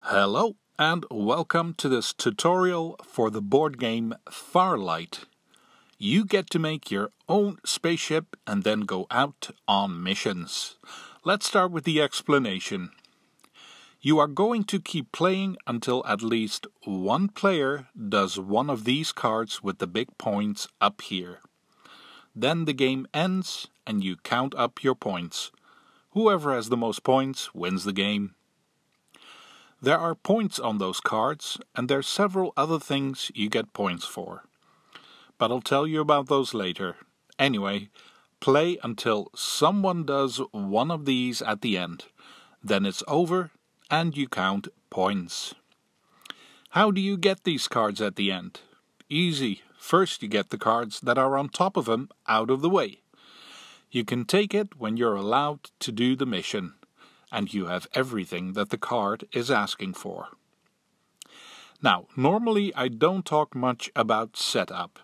Hello and welcome to this tutorial for the board game Farlight. You get to make your own spaceship and then go out on missions. Let's start with the explanation. You are going to keep playing until at least one player does one of these cards with the big points up here. Then the game ends and you count up your points. Whoever has the most points wins the game. There are points on those cards, and there's several other things you get points for. But I'll tell you about those later. Anyway, play until someone does one of these at the end. Then it's over, and you count points. How do you get these cards at the end? Easy. First you get the cards that are on top of them out of the way. You can take it when you're allowed to do the mission, and you have everything that the card is asking for. Now, normally I don't talk much about setup.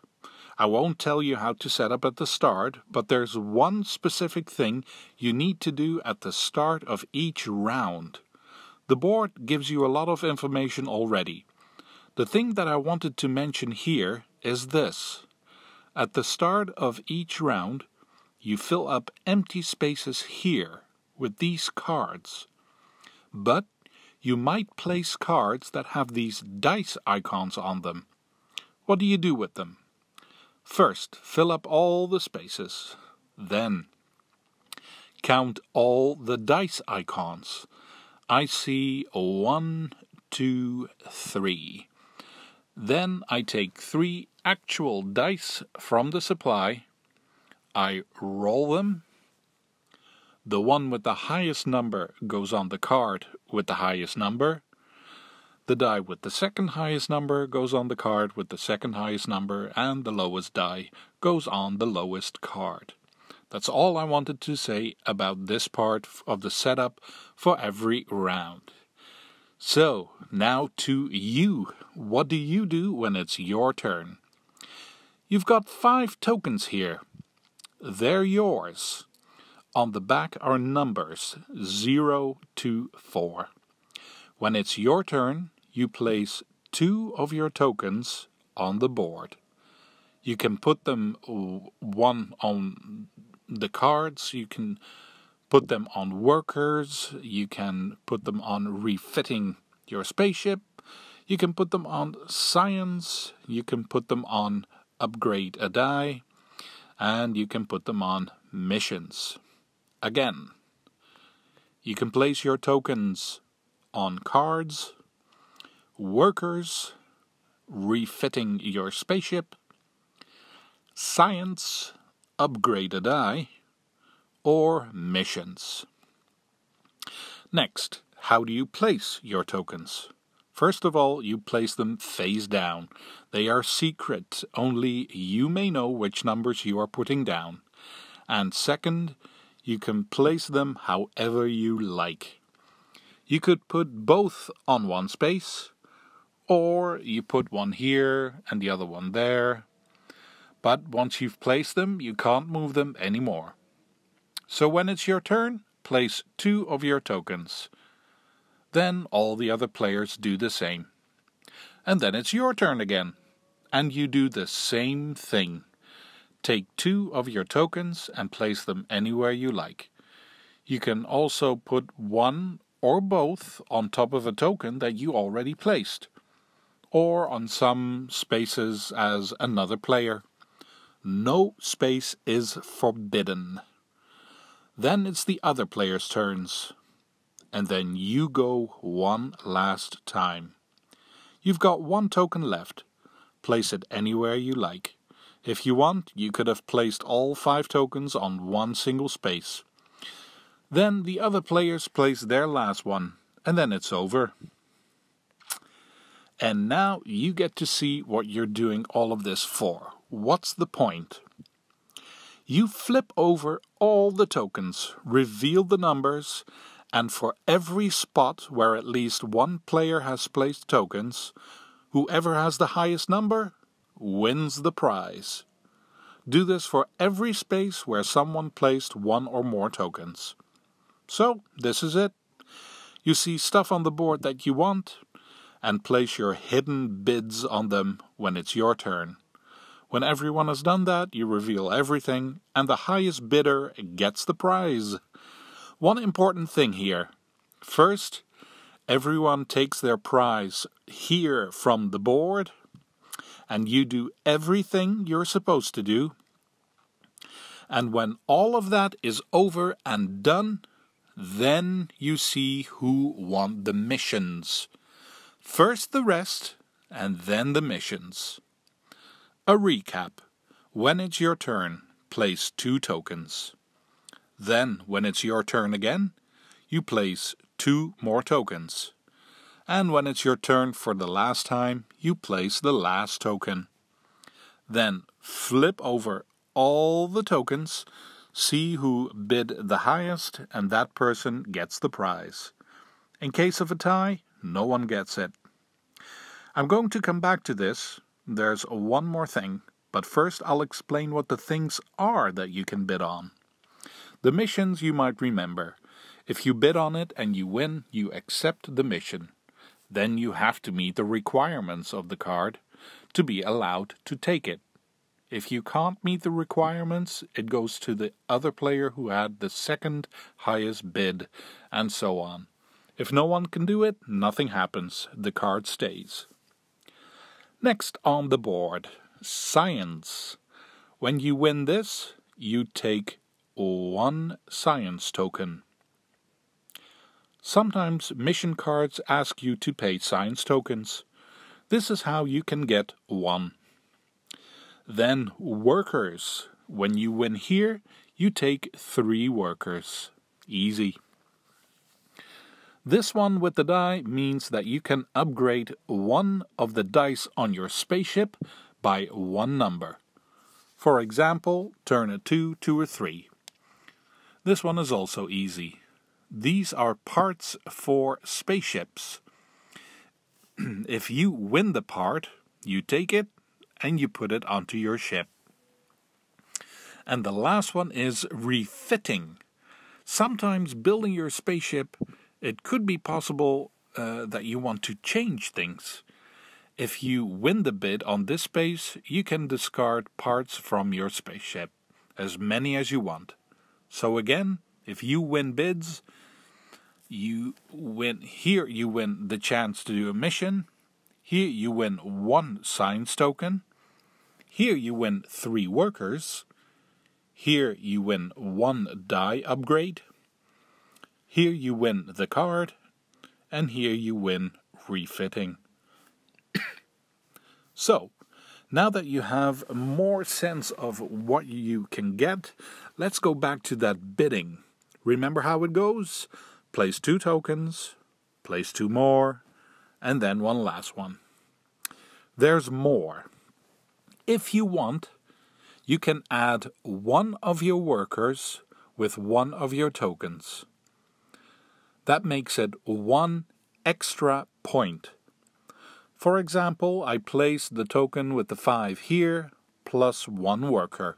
I won't tell you how to set up at the start, but there's one specific thing you need to do at the start of each round. The board gives you a lot of information already. The thing that I wanted to mention here is this. At the start of each round, you fill up empty spaces here with these cards, but you might place cards that have these dice icons on them. What do you do with them? First, fill up all the spaces. Then, count all the dice icons. I see 1, 2, 3. Then I take 3 actual dice from the supply. I roll them. The one with the highest number goes on the card with the highest number. The die with the second highest number goes on the card with the second highest number, and the lowest die goes on the lowest card. That's all I wanted to say about this part of the setup for every round. So, now to you. What do you do when it's your turn? You've got 5 tokens here. They're yours. On the back are numbers 0 to 4. When it's your turn, you place 2 of your tokens on the board. You can put them one on the cards, you can put them on workers, you can put them on refitting your spaceship, you can put them on science, you can put them on upgrade a die, and you can put them on missions. Again, you can place your tokens on cards, workers, refitting your spaceship, science, upgrade a die, or missions. Next, how do you place your tokens? First of all, you place them face down. They are secret. Only you may know which numbers you are putting down. And second, you can place them however you like. You could put both on one space, or you put one here and the other one there. But once you've placed them, you can't move them anymore. So when it's your turn, place 2 of your tokens. Then all the other players do the same. And then it's your turn again. And you do the same thing. Take 2 of your tokens and place them anywhere you like. You can also put one or both on top of a token that you already placed, or on some spaces as another player. No space is forbidden. Then it's the other player's turns, and then you go one last time. You've got 1 token left. Place it anywhere you like. If you want, you could have placed all 5 tokens on one single space. Then the other players place their last one, and then it's over. And now you get to see what you're doing all of this for. What's the point? You flip over all the tokens, reveal the numbers, and for every spot where at least one player has placed tokens, whoever has the highest number wins the prize. Do this for every space where someone placed 1 or more tokens. So, this is it. You see stuff on the board that you want, and place your hidden bids on them when it's your turn. When everyone has done that, you reveal everything, and the highest bidder gets the prize. One important thing here. First, everyone takes their prize here from the board, and you do everything you're supposed to do. And when all of that is over and done, then you see who won the missions. First the rest, and then the missions. A recap. When it's your turn, place 2 tokens. Then, when it's your turn again, you place 2 more tokens. And when it's your turn for the last time, you place the last token. Then flip over all the tokens, see who bid the highest, and that person gets the prize. In case of a tie, no one gets it. I'm going to come back to this. There's one more thing, but first I'll explain what the things are that you can bid on. The missions you might remember. If you bid on it and you win, you accept the mission. Then you have to meet the requirements of the card to be allowed to take it. If you can't meet the requirements, it goes to the other player who had the second highest bid, and so on. If no one can do it, nothing happens. The card stays. Next on the board, science. When you win this, you take 1 science token. Sometimes mission cards ask you to pay science tokens. This is how you can get 1. Then workers. When you win here, you take 3 workers. Easy. This one with the die means that you can upgrade one of the dice on your spaceship by 1 number. For example, turn a 2 to a 3. This one is also easy. These are parts for spaceships. If you win the part, you take it and you put it onto your ship. And the last one is refitting. Sometimes building your spaceship, it could be possible that you want to change things. If you win the bid on this space, you can discard parts from your spaceship, as many as you want. So again, if you win bids, you win the chance to do a mission. Here you win 1 science token. Here you win 3 workers. Here you win 1 die upgrade. Here you win the card. And here you win refitting. So, now that you have more sense of what you can get, let's go back to that bidding. Remember how it goes? Place 2 tokens, place 2 more, and then 1 last one. There's more. If you want, you can add 1 of your workers with 1 of your tokens. That makes it 1 extra point. For example, I place the token with the 5 here, plus 1 worker.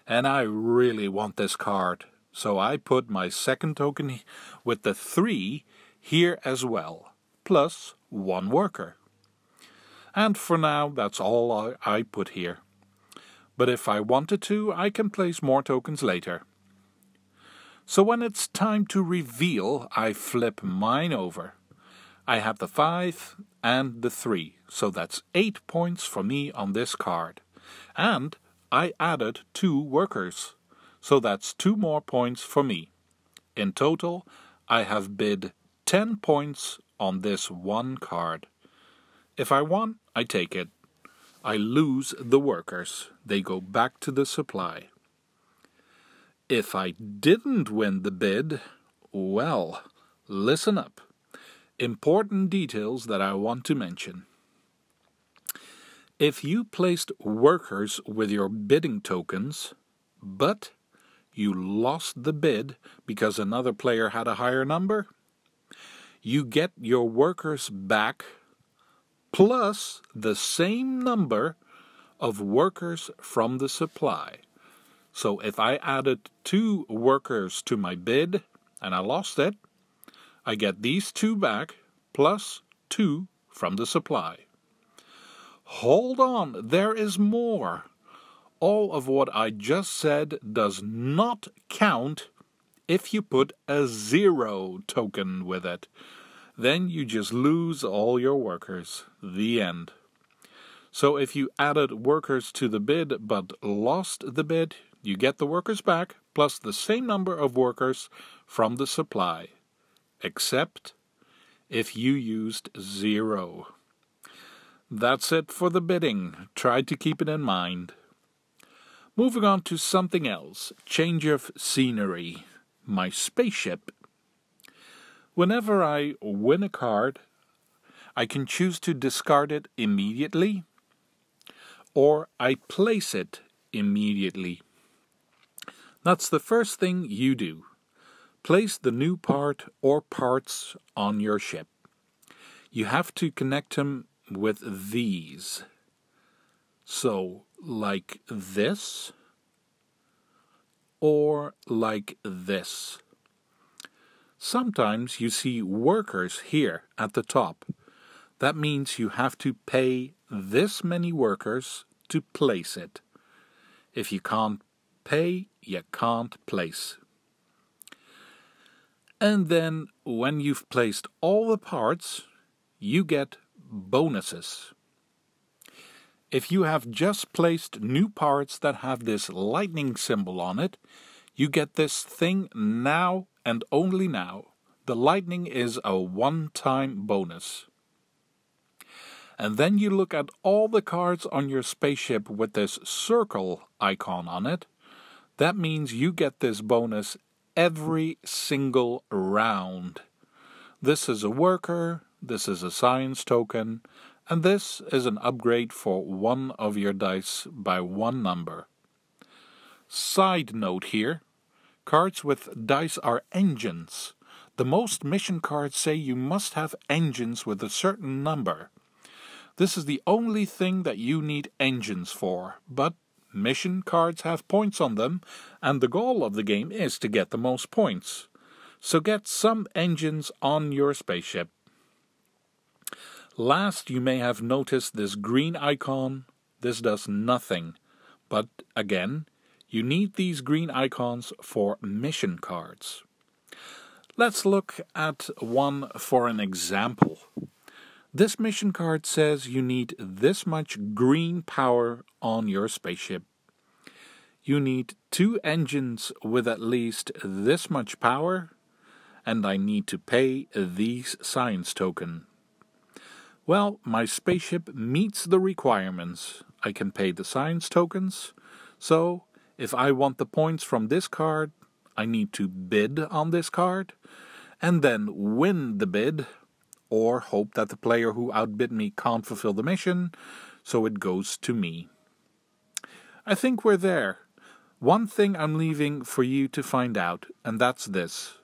And I really want this card, so I put my second token with the 3 here as well, plus 1 worker. And for now, that's all I put here. But if I wanted to, I can place more tokens later. So when it's time to reveal, I flip mine over. I have the 5 and the 3, so that's 8 points for me on this card. And I added 2 workers, so that's 2 more points for me. In total, I have bid 10 points on this 1 card. If I won, I take it. I lose the workers. They go back to the supply. If I didn't win the bid, well, listen up. Important details that I want to mention. If you placed workers with your bidding tokens, but you lost the bid because another player had a higher number, you get your workers back plus the same number of workers from the supply. So if I added 2 workers to my bid and I lost it, I get these 2 back, plus 2 from the supply. Hold on, there is more. All of what I just said does not count if you put a 0 token with it. Then you just lose all your workers. The end. So if you added workers to the bid but lost the bid, you get the workers back plus the same number of workers from the supply. Except if you used 0. That's it for the bidding. Try to keep it in mind. Moving on to something else. Change of scenery. My spaceship. Whenever I win a card, I can choose to discard it immediately, or I place it immediately. That's the first thing you do. Place the new part or parts on your ship. You have to connect them with these. So, like this, or like this. Sometimes you see workers here at the top. That means you have to pay this many workers to place it. If you can't pay, you can't place. And then when you've placed all the parts, you get bonuses. If you have just placed new parts that have this lightning symbol on it, you get this thing now and only now. The lightning is a one-time bonus. And then you look at all the cards on your spaceship with this circle icon on it. That means you get this bonus every single round. This is a worker, this is a science token, and this is an upgrade for one of your dice by 1 number. Side note here, cards with dice are engines. The most mission cards say you must have engines with a certain number. This is the only thing that you need engines for, but mission cards have points on them, and the goal of the game is to get the most points. So get some engines on your spaceship. Last, you may have noticed this green icon. This does nothing, but again, you need these green icons for mission cards. Let's look at one for an example. This mission card says you need this much green power on your spaceship. You need 2 engines with at least this much power, and I need to pay these science tokens. Well, my spaceship meets the requirements. I can pay the science tokens, so if I want the points from this card, I need to bid on this card, and then win the bid, or hope that the player who outbid me can't fulfill the mission, so it goes to me. I think we're there. One thing I'm leaving for you to find out, and that's this.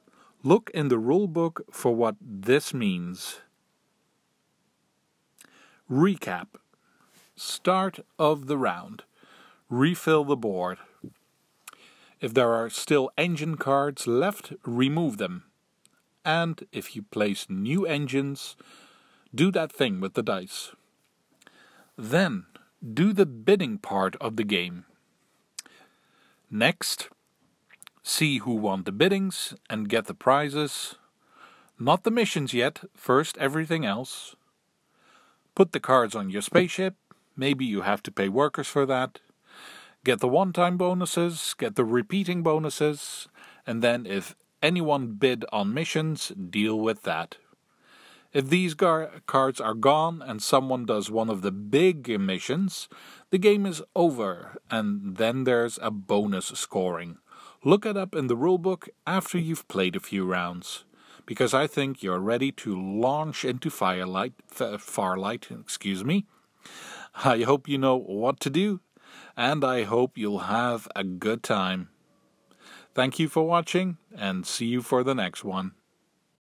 Look in the rulebook for what this means. Recap. Start of the round. Refill the board. If there are still engine cards left, remove them. And if you place new engines, do that thing with the dice. Then, do the bidding part of the game. Next, see who won the biddings and get the prizes. Not the missions yet, first everything else. Put the cards on your spaceship. Maybe you have to pay workers for that. Get the one-time bonuses, get the repeating bonuses, and then if anyone bid on missions, deal with that. If these cards are gone and someone does one of the big missions, the game is over, and then there's a bonus scoring. Look it up in the rulebook after you've played a few rounds, because I think you're ready to launch into Farlight. I hope you know what to do, and I hope you'll have a good time. Thank you for watching, and see you for the next one.